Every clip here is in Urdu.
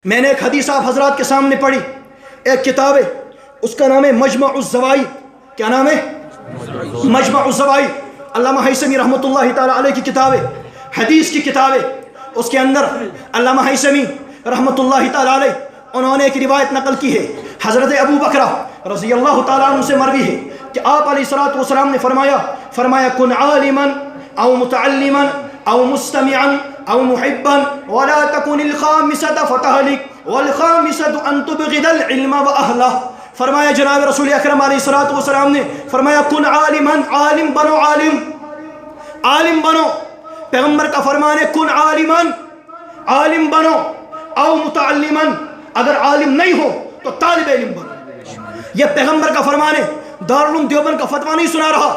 میں نے ایک حدیث آپ حضرات کے سامنے پڑھی، ایک کتاب ہے، اس کا نام ہے مجمع الزوائد۔ کیا نام ہے؟ مجمع الزوائد، علامہ ہیثمی رحمۃ اللہ تعالیٰ علیہ کی کتاب ہے، حدیث کی کتاب ہے۔ اس کے اندر علامہ ہیثمی رحمۃ اللہ تعالیٰ علیہ انہوں نے ایک روایت نقل کی ہے، حضرت ابو بکرہ رضی اللہ تعالیٰ عنہ سے مروی ہے کہ آپ علیہ الصلوۃ والسلام نے فرمایا کن عالما او متعلما او مستمعا او محبا ولا تكن الخامسة فتهلك والخامسة ان تبغض العلم واهله۔ فرمایا جناب رسول اکرم علیہ الصلوۃ والسلام نے فرمایا کن عالما، عالم بنو، عالم بنو۔ پیغمبر کا فرمان ہے کن عالما، عالم بنو، او متعلما، اگر عالم نہیں ہو تو طالب علم بنو۔ یہ پیغمبر کا فرمان ہے، دارالعلوم دیوبند کا فتویٰ نہیں سنا رہا،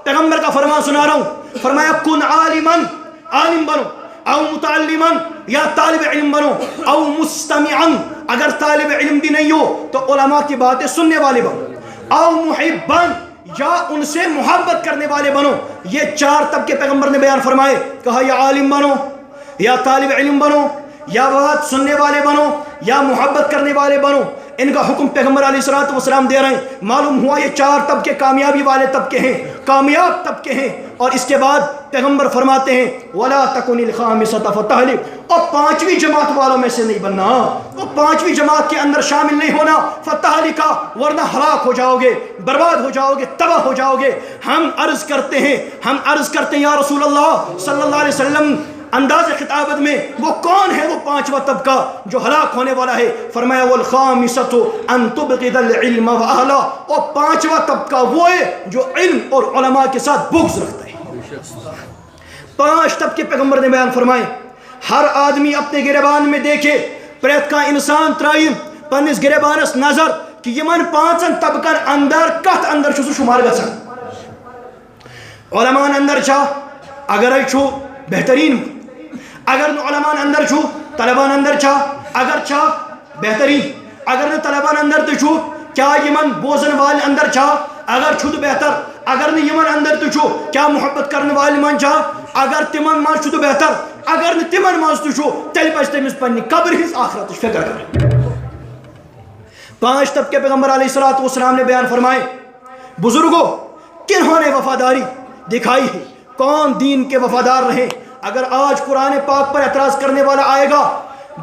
پیغمبر کا فرمان سنا رہا ہوں۔ فرمایا کن عالما، عالم بنو، او متعلما، یا طالب علم بنو، او مستمعا، اگر طالب علم بھی نہیں ہو تو علماء کی باتیں سننے والے بنو، او محبا، یا ان سے محبت کرنے والے بنو۔ یہ چار طبقے پیغمبر نے بیان فرمائے، کہا یا عالم بنو، یا طالب علم بنو، یا بات سننے والے بنو، یا محبت کرنے والے بنو۔ ان کا حکم پیغمبر علیہ الصلوۃ والسلام دے رہے ہیں۔ معلوم ہوا یہ چار طبقے کامیابی والے طبقے ہیں، کامیاب طبقے ہیں۔ اور اس کے بعد پیغمبر فرماتے ہیں وَلَا تَكُنِ الْخَامِسَةَ فَتَهْلِكَ، اور پانچویں جماعت والوں میں سے نہیں بننا، وہ پانچویں جماعت کے اندر شامل نہیں ہونا، فَتَهْلِكَ، ورنہ ہلاک ہو جاؤ گے، برباد ہو جاؤ گے، تباہ ہو جاؤ گے۔ ہم عرض کرتے ہیں یا رسول اللہ صلی اللہ علیہ وسلم، انداز خطابت میں وہ کون ہے وہ پانچواں طبقہ جو ہلاک ہونے والا ہے؟ فرمایا وَالْخَامِسَةُ أَن تُبْغِضَ الْعِلْمَ وَأَهْلَهُ، اور پانچواں طبقہ وہ ہے جو علم اور علماء کے ساتھ بغض رکھتا ہے۔ پانچ طبقے پیغمبر نے بیان فرمائے۔ ہر آدمی اپنے گریبان میں دیکھے، پریت کا انسان ترائیم پنس گریبانس نظر کہ یمن پانچن طبقن اندر کت اندر چھو شمار گژھان۔ علماء اندر چھا اگر چھو بہترین، اگر نو علماء اندر چھو طلبان اندر چھا اگر چھا بہترین، اگر نو طلبان اندر تو چھو کیا یمن بوزن وال اندر چھا اگر چھو تو بہتر، اگر نو یمن اندر تو چھو کیا محبت کرنے والی من چھا اگر تمن مان چھو تو بہتر، اگر نو تمن مان تو چھو تیل پچ تمس پنی قبر ہز آخرت فکر کر۔ پانچ طبقے پیغمبر علیہ الصلوۃ والسلام نے بیان فرمائے۔ بزرگوں، کنہوں نے وفاداری دکھائی ہے؟ کون دین کے وفادار رہے؟ اگر آج قرآن پاک پر اعتراض کرنے والا آئے گا،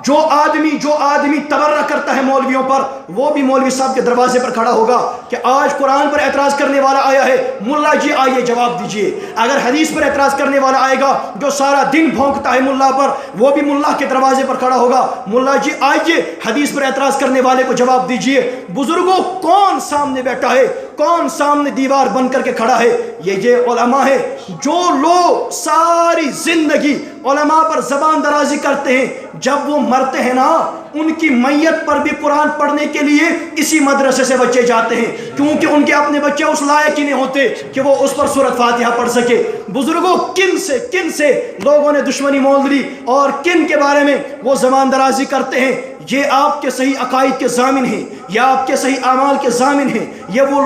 جو آدمی تبرہ کرتا ہے مولویوں پر، وہ بھی مولوی صاحب کے دروازے پر کھڑا ہوگا کہ آج قرآن پر اعتراض کرنے والا آیا ہے، ملا جی آئیے جواب دیجئے۔ اگر حدیث پر اعتراض کرنے والا آئے گا جو سارا دن بھونکتا ہے ملا پر، وہ بھی ملا کے دروازے پر کھڑا ہوگا، ملا جی آئیے حدیث پر اعتراض کرنے والے کو جواب دیجئے۔ بزرگوں، کون سامنے بیٹھا ہے، کون سامنے دیوار بن کر کے کھڑا ہے؟ یہ علماء ہے۔ جو لوگ ساری زندگی علماء پر زبان درازی کرتے ہیں، جب وہ مرتے ہیں نا، ان کی میت پر بھی قرآن پڑھنے کے لیے اسی مدرسے سے بچے جاتے ہیں، کیونکہ ان کے اپنے بچے اس لائق ہی نہیں ہوتے کہ وہ اس پر سورۃ فاتحہ پڑھ سکے۔ بزرگوں، کن سے لوگوں نے دشمنی مول لی اور کن کے بارے میں وہ زبان درازی کرتے ہیں؟ یہ آپ کے صحیح عقائد کے ضامن ہیں، یا آپ کے صحیح اعمال کے ضامن ہیں۔ یہ وہ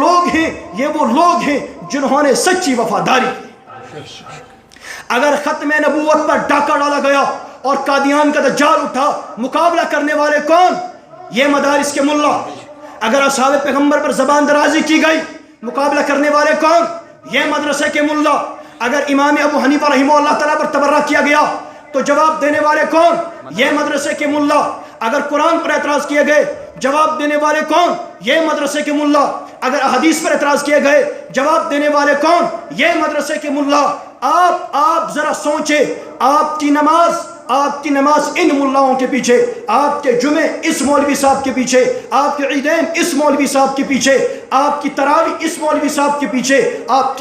لوگ ہیں جنہوں نے سچی وفاداری کی۔ اگر ختم نبوت پر ڈاکہ ڈالا گیا اور قادیان کا دجال اٹھا، مقابلہ کرنے والے کون؟ یہ مدارس کے ملا۔ اگر اصحاب پیغمبر پر زبان درازی کی گئی، مقابلہ کرنے والے کون؟ یہ مدرسے کے ملا۔ اگر امام ابو حنیفہ رحمہ اللہ تعالیٰ پر تبرہ کیا گیا تو جواب دینے والے کون؟ یہ مدرسے کے ملا۔ اگر قرآن پر اعتراض کیے گئے، جواب دینے والے کون؟ یہ مدرسے کے ملا۔ اگر حدیث پر اعتراض کیے گئے، جواب دینے والے کون؟ یہ مدرسے کے ملا۔ آپ ذرا سوچیں، آپ کی نماز ان ملاؤں کے پیچھے، آپ کے جمعے اس مولوی صاحب کے پیچھے، آپ کے عیدین اس مولوی صاحب کے پیچھے، آپ کی تراویح اس مولوی صاحب کے پیچھے، آپ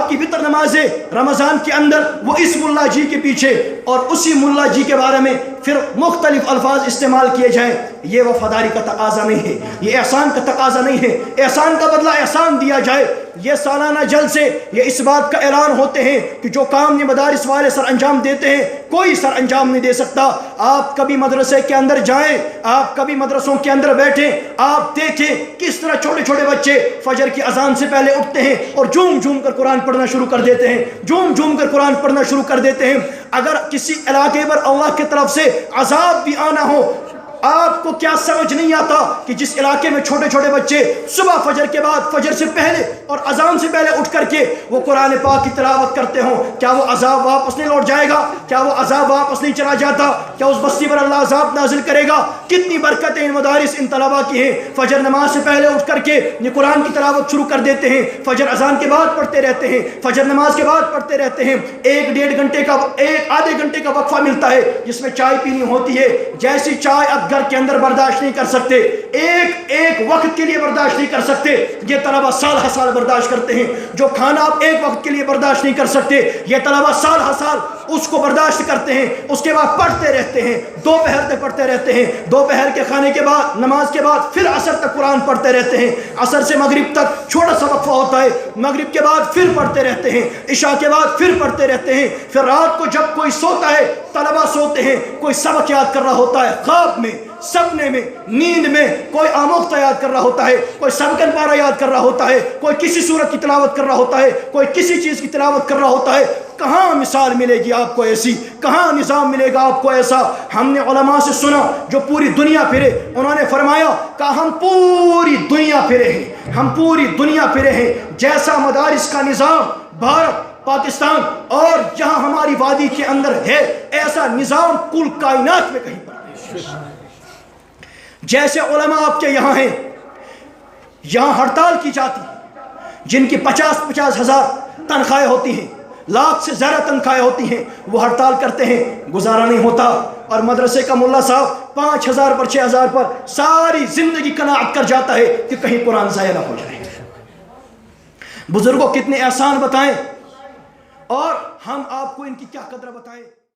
کی فطر نمازیں رمضان کے اندر وہ اس ملا جی کے پیچھے، اور اسی ملا جی کے بارے میں پھر مختلف الفاظ استعمال کیے جائیں۔ یہ وفاداری کا تقاضا نہیں ہے، یہ احسان کا تقاضا نہیں ہے۔ احسان کا بدلہ احسان دیا جائے۔ یہ سالانہ جلسے یہ اس بات کا اعلان ہوتے ہیں کہ جو کام یہ مدارس والے سر انجام دیتے ہیں، کوئی سر انجام نہیں دے سکتا۔ آپ کبھی مدرسے کے اندر جائیں، آپ کبھی مدرسوں کے اندر بیٹھیں، آپ دیکھیں کس طرح چھوٹے چھوٹے بچے فجر کی اذان سے پہلے اٹھتے ہیں اور جھوم جھوم کر قرآن پڑھنا شروع کر دیتے ہیں، جھوم جھوم کر قرآن پڑھنا شروع کر دیتے ہیں۔ اگر کسی علاقے پر اللہ کی طرف سے عذاب بھی آنا ہو، آپ کو کیا سمجھ نہیں آتا کہ جس علاقے میں چھوٹے چھوٹے بچے صبح فجر کے بعد، فجر سے پہلے اور اذان سے پہلے اٹھ کر کے وہ قرآن پاک کی تلاوت کرتے ہوں، کیا وہ عذاب واپس نہیں لوٹ جائے گا؟ کیا وہ عذاب واپس نہیں چلا جاتا؟ کیا اس بستی پر اللہ عذاب نازل کرے گا؟ کتنی برکتیں ان مدارس، ان طلباء کی ہیں، فجر نماز سے پہلے اٹھ کر کے یہ قرآن کی تلاوت شروع کر دیتے ہیں، فجر اذان کے بعد پڑھتے رہتے ہیں، فجر نماز کے بعد پڑھتے رہتے ہیں، ایک ڈیڑھ گھنٹے کا، ایک آدھے گھنٹے کا وقفہ ملتا ہے جس میں چائے پینی ہوتی ہے، جیسی چائے اب گھر کے اندر برداشت نہیں کر سکتے، ایک وقت کے لیے برداشت نہیں کر سکتے، یہ طلبہ سال ہر سال برداشت کرتے ہیں۔ جو کھانا آپ ایک وقت کے لیے برداشت نہیں کر سکتے، یہ طلبہ سال ہر سال اس کو برداشت کرتے ہیں، اس کے بعد پڑھتے رہتے ہیں، دوپہر تک پڑھتے رہتے ہیں، دوپہر کے کھانے کے بعد، نماز کے بعد پھر عصر تک قرآن پڑھتے رہتے ہیں، عصر سے مغرب تک چھوٹا سا وقفہ ہوتا ہے، مغرب کے بعد پھر پڑھتے رہتے ہیں، عشاء کے بعد پھر پڑھتے رہتے ہیں، پھر رات کو جب کوئی سوتا ہے، طلبہ سوتے ہیں، کوئی سبق یاد کر رہا ہوتا ہے، خواب میں، سپنے میں، نیند میں، کوئی آموختہ یاد کر رہا ہوتا ہے، کوئی سبکن پارہ یاد کر رہا ہوتا ہے، کوئی کسی سورت کی تلاوت کر رہا ہوتا ہے، کوئی کسی چیز کی تلاوت کر رہا ہوتا ہے۔ کہاں مثال ملے گی آپ کو ایسی؟ کہاں نظام ملے گا آپ کو ایسا؟ ہم نے علماء سے سنا جو پوری دنیا پھرے، انہوں نے فرمایا کہ ہم پوری دنیا پھرے ہیں، ہم پوری دنیا پھرے ہیں، جیسا مدارس کا نظام بھارت، پاکستان اور جہاں ہماری وادی کے اندر ہے، ایسا نظام کل کائنات میں کہیں پر نہیں۔ جیسے علماء آپ کے یہاں ہیں، یہاں ہڑتال کی جاتی، جن کی 50-50 ہزار تنخواہیں ہوتی ہیں، لاکھ سے زیادہ تنخواہیں ہوتی ہیں، وہ ہڑتال کرتے ہیں، گزارا نہیں ہوتا، اور مدرسے کا ملا صاحب 5,000 پر 6,000 پر ساری زندگی قناعت کر جاتا ہے کہ کہیں قرآن ضائع نہ ہو جائے۔ بزرگوں کتنے احسان بتائیں، اور ہم آپ کو ان کی کیا قدر بتائیں۔